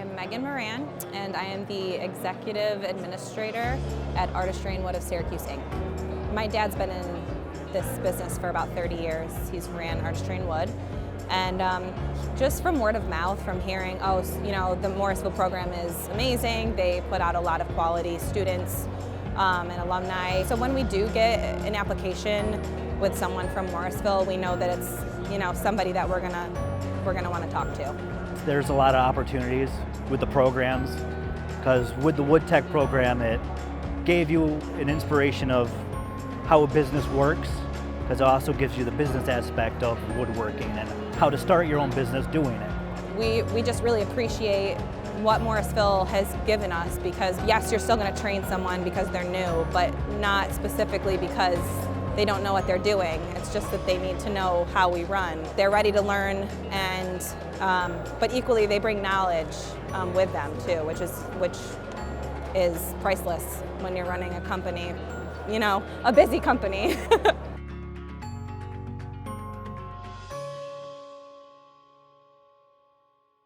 I'm Megan Moran, and I am the Executive Administrator at Artistry in Syracuse Inc. My dad's been in this business for about 30 years. He's ran Artistry in Wood. And just from word of mouth, from hearing, the Morrisville program is amazing. They put out a lot of quality students and alumni. So when we do get an application with someone from Morrisville, we know that it's somebody that we're gonna want to talk to. There's a lot of opportunities with the programs, because with the Wood Tech program, it gave you an inspiration of how a business works, because it also gives you the business aspect of woodworking and how to start your own business doing it. We just really appreciate what Morrisville has given us, because yes, you're still going to train someone because they're new, but not specifically because they don't know what they're doing. It's just that they need to know how we run. They're ready to learn, and but equally they bring knowledge with them too, which is priceless when you're running a company, a busy company.